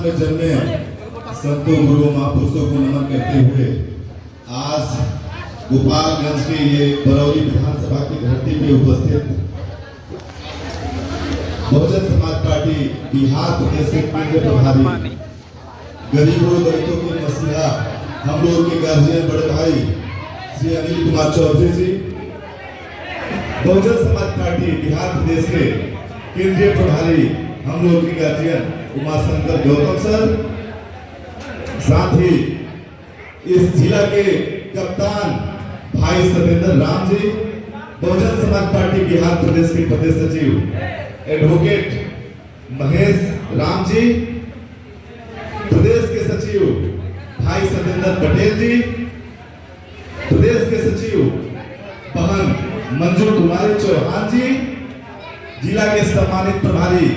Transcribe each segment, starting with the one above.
में जन्मे संतों गुरु महापुरुषों को नमन करते हुए आज गोपालगंज के ये बरौली विधानसभा की धरती पे उपस्थित बहुजन समाज पार्टी बिहार प्रदेश के केंद्रीय प्रभारी गरीबों दलितों के मसीहा हम लोग के गार्जियन बड़े भाई श्री अनिल कुमार चौधरी जी, बहुजन समाज पार्टी बिहार प्रदेश के केंद्रीय प्रभारी हम लोग के गार्जियन उमाशंकर गौतम सर, साथ ही इस जिला के कप्तान भाई सतेंद्र राम जी, बहुजन समाज पार्टी बिहार प्रदेश के प्रदेश सचिव एडवोकेट महेश राम जी, प्रदेश के सचिव भाई सतेंद्र पटेल जी, प्रदेश के सचिव बहन मंजू कुमारी चौहान जी, जिला के सम्मानित प्रभारी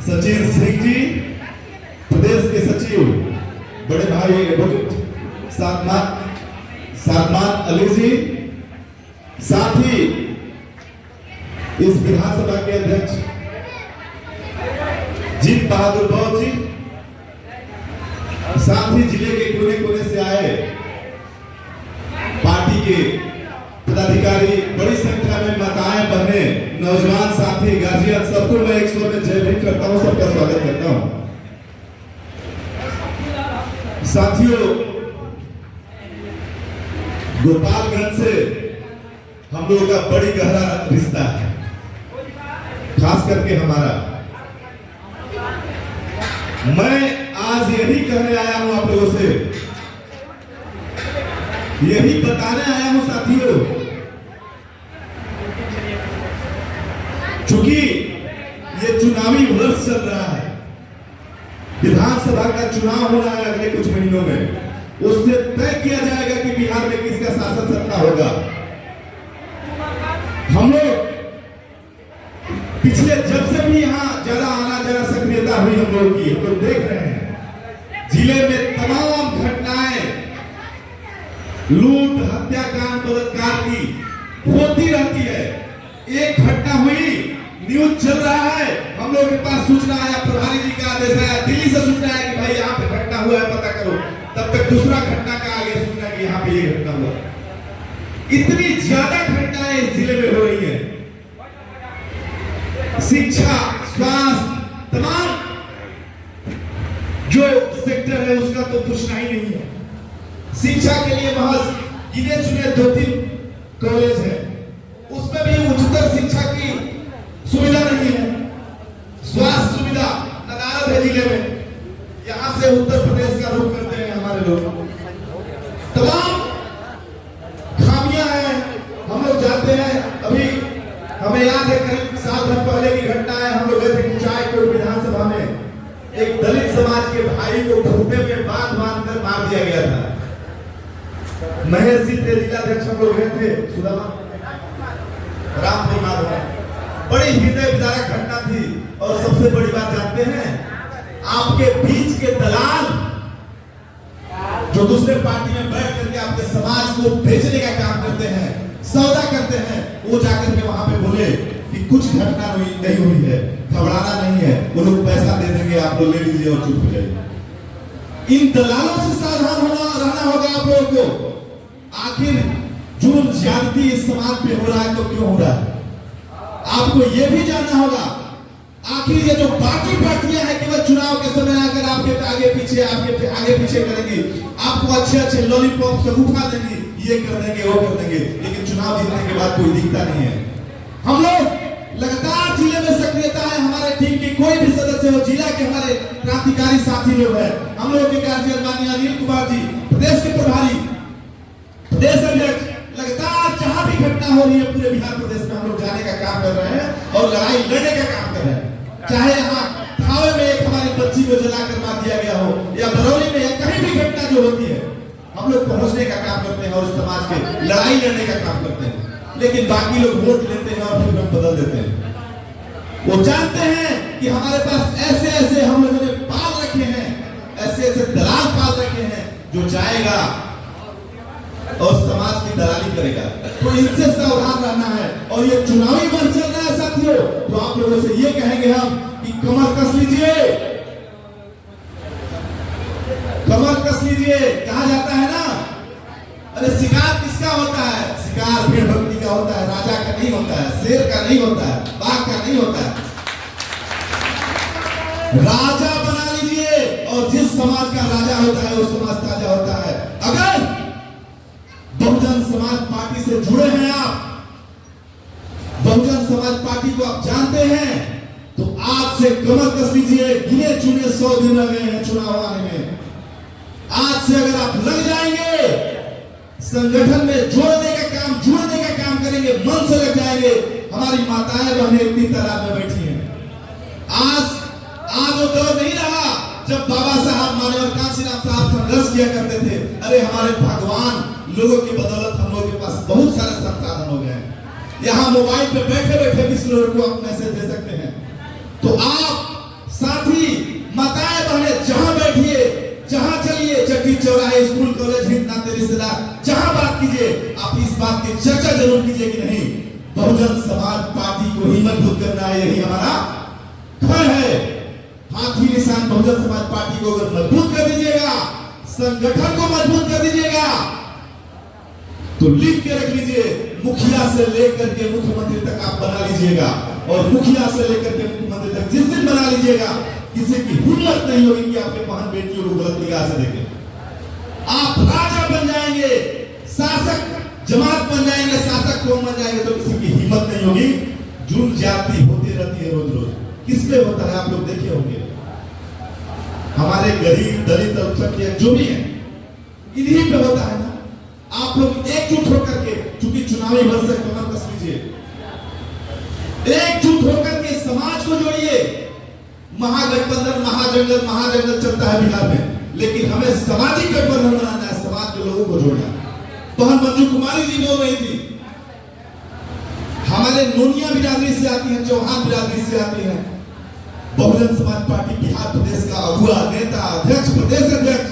सचिन सिंह जी, प्रदेश के सचिव बड़े भाई एडवोकेट सादमात अली जी, साथ ही इस विधानसभा के अध्यक्ष जीत बहादुर गौर जी, साथ ही जिले के कोने कोने से आए पार्टी के पदाधिकारी, बड़ी संख्या में माताएं बहने नौजवान साथी गार्जियन, सबको मैं एक स्वर में जय भीम करता हूं, सबका स्वागत करता हूं। साथियों, गोपालगंज से हम लोगों का बड़ी गहरा रिश्ता है, खास करके हमारा। मैं आज यही कहने आया हूं आप लोगों से, यही बताने आया हूं साथियों, चूंकि ये चुनावी वर्ष चल रहा है, विधानसभा का चुनाव होना है अगले कुछ महीनों में, उससे तय किया जाएगा कि बिहार में किसका शासन सत्ता होगा। हम लोग पिछले जब से भी यहाँ ज्यादा आना जाना सक्रियता हुई हम लोग की, हम लोग देख रहे हैं जिले में तमाम घटनाएं, लूट हत्याकांड बलात्कार की होती रहती है। एक घटना हुई, न्यूज चल रहा है, हम लोग के पास सूचना आया, प्रभारी जी का आदेश आया, दिल्ली से सूचना आया कि भाई यहाँ पे घटना हुआ है, पता करो। तब तक दूसरा घटना का आगे सूचना कि यहाँ पे ये घटना हुआ। इतनी ज्यादा घटनाएं इस जिले में हो रही है। शिक्षा, स्वास्थ्य, तमाम जो सेक्टर है उसका तो पूछना ही नहीं है। शिक्षा के लिए महज गिने चुने 2-3 कॉलेज है, उसमें भी उच्चतर शिक्षा की सुविधा नहीं है। स्वास्थ्य सुविधा नदारद है जिले में, यहाँ से उत्तर प्रदेश का रुख करते हैं हमारे लोग। तमाम खामियां हैं, हम लोग जानते हैं। अभी हमें याद है करीब 7 दिन पहले की घटना है, हम लोग गए थे कुचायकोट विधानसभा में, एक दलित समाज के भाई को खूंटे में बांध कर मार दिया गया था। महेश जी थे जिलाध्यक्ष, हम लोग गए थे सुदामा रामपुर माधव, बड़ी हृदय विदारक घटना थी। और सबसे बड़ी बात जानते हैं, आपके बीच के दलाल जो दूसरे पार्टी में बैठ करके आपके समाज को बेचने का काम करते हैं, सौदा करते हैं, वो जाकर के वहां पे बोले कि कुछ घटना नहीं हुई है, घबराना नहीं है, वो लोग पैसा दे देंगे, आप लोग ले लीजिए और चुप हो जाइए। इन दलालों से सावधान रहना होगा आप लोगों को। आखिर जुर्म ज्यादती इस समाज पे हो रहा है तो क्यों हो रहा है, आपको यह भी जानना होगा। आखिर ये जो बाकी पार्टियां हैं केवल चुनाव के समय आकर आपके आगे पीछे करेंगी, आपको अच्छे लॉलीपॉप से उठा देंगी, ये कर देंगे वो कर देंगे, लेकिन चुनाव जीतने के बाद कोई दिखता नहीं है। हम लोग लगातार जिले में सक्रियता है, हमारे टीम के कोई भी सदस्य हो, जिला के हमारे क्रांतिकारी साथी लोग हैं, हम लोग के गार्जियन माननीय अनिल कुमार जी, प्रदेश के प्रभारी, प्रदेश अध्यक्ष, लगातार जहां भी घटना हो रही है पूरे बिहार प्रदेश में हम लोग जाने का काम कर रहे हैं और लड़ाई लड़ने का काम कर रहे हैं। चाहे यहाँ थावे में एक हमारी बच्ची को जलाकर मार दिया गया हो, या बरौली में, या कहीं भी घटना जो होती है, हम लोग पहुंचने का काम करते हैं और समाज के लड़ाई लड़ने का काम करते हैं। लेकिन बाकी लोग वोट लेते हैं और फिर हम बदल देते हैं। वो जानते हैं कि हमारे पास ऐसे हम लोगों ने पाल रखे हैं, ऐसे दलाल पाल रखे हैं जो जाएगा और समाज की दलाली करेगा। तो इनसे सावधान रहना है। और ये चुनावी वर्ष चल रहा है साथियों, तो आप लोगों से ये कहेंगे हम कि कमर कस लीजिए, कस लीजिए, कहा जाता है ना, अरे शिकार किसका होता है? शिकार भेड़ बकरी का होता है, राजा का नहीं होता है, शेर का नहीं होता है, बाघ का नहीं होता है। राजा बना लीजिए और जिस समाज का राजा होता है वो समाज ताजा होता है। अगर बहुजन समाज पार्टी से जुड़े हैं आप, बहुजन समाज पार्टी को आप जानते हैं, तो आज से कमर कस लीजिए। गिने चुने 100 दिन रह गए हैं चुनाव आने में। आज से अगर आप लग जाएंगे, संगठन में जुड़ने का काम करेंगे, मन से लग जाएंगे। हमारी माताएं बहनें इतनी तादाद में बैठी हैं। आज वो दौर नहीं रहा जब बाबा साहब मानव काशीनाथ साहब संघर्ष किया करते थे। अरे हमारे भगवान लोगों की बदौलत हम लोगों के पास बहुत सारे संसाधन हो गए हैं। यहाँ मोबाइल पे बैठे बैठे 20 लोगों को आप मैसेज दे सकते हैं। तो आप साथी माताएं बहनें जहां बैठिए, जहां चलिए, चट्टी चौराहे, स्कूल, कॉलेज, हित नाते रिश्तेदार, जहां बात कीजिए, आप इस बात की चर्चा जरूर कीजिए कि नहीं, बहुजन समाज पार्टी को ही मजबूत करना है, यही हमारा फल है। हाथी निशान बहुजन समाज पार्टी को अगर मजबूत कर दीजिएगा, संगठन को मजबूत कर दीजिएगा, तो लिख के रख लीजिए, मुखिया से लेकर के मुख्यमंत्री तक आप बना लीजिएगा। और मुखिया से लेकर के मुख्यमंत्री तक जिस दिन बना लीजिएगा, किसी की हिम्मत नहीं होगी कि आपके बहन बेटियों को गलत निगाह से देखें। आप राजा बन जाएंगे, शासक जमात बन जाएंगे, शासक कौम बन जाएंगे, तो किसी की हिम्मत नहीं होगी। जुल्म ज्यादती होती रहती है रोज रोज। किस पे होता है आप लोग देखे होंगे। हमारे गरीब, दलित, अल्पसंख्यक जो भी है, इन्हीं पे होता है ना। आप लोग एकजुट होकर के, चूंकि चुनावी वर्ष से कमर कस लीजिए, एकजुट होकर के समाज को जोड़िए। महागठबंधन, महाजंगल चलता है बिहार में, लेकिन हमें सामाजिक गठबंधन बनाना है, समाज के लोगों को जोड़ना। बहन मंजू कुमारी जी बोल रही थी, हमारे नोनिया बिरादरी से आती है, चौहान बिरादरी से आती है। बहुजन समाज पार्टी बिहार प्रदेश का अगुआ, नेता, अध्यक्ष, प्रदेश अध्यक्ष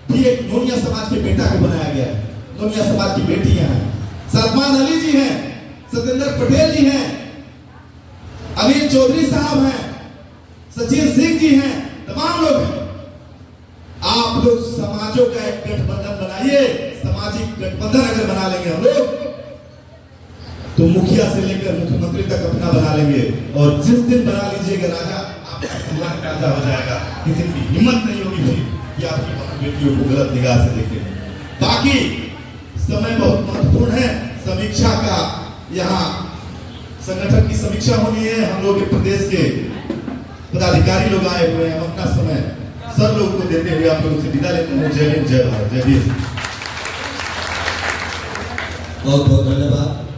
भी एक नोनिया समाज के बेटा को बनाया गया है। नोनिया समाज की बेटियां हैं, सलमान अली जी हैं, सत्येंद्र पटेल जी हैं, अनिल चौधरी साहब हैं, सचिन सिंह जी हैं, तमाम लोग हैं। आप लोग समाजों का एक गठबंधन बनाइए। सामाजिक गठबंधन अगर बना लेंगे हम लोग, तो मुखिया से लेकर मुख्यमंत्री तक अपना बना लेंगे। और जिस दिन बना लीजिएगा राजा, आपका समाज राजा हो जाएगा। किसी की हिम्मत नहीं होगी भाई कि आपकी बेटियों को गलत निगाह से देखे। बाकी समय बहुत महत्वपूर्ण है। समीक्षा का यहाँ संगठन की समीक्षा होनी है। हम लोग के प्रदेश के पदाधिकारी लोग आए हुए हैं। अपना समय सब लोग को देते हुए आप लोगों से विदा लेते हैं। जय हिंद, जय भारत, जय भीम। बहुत बहुत धन्यवाद।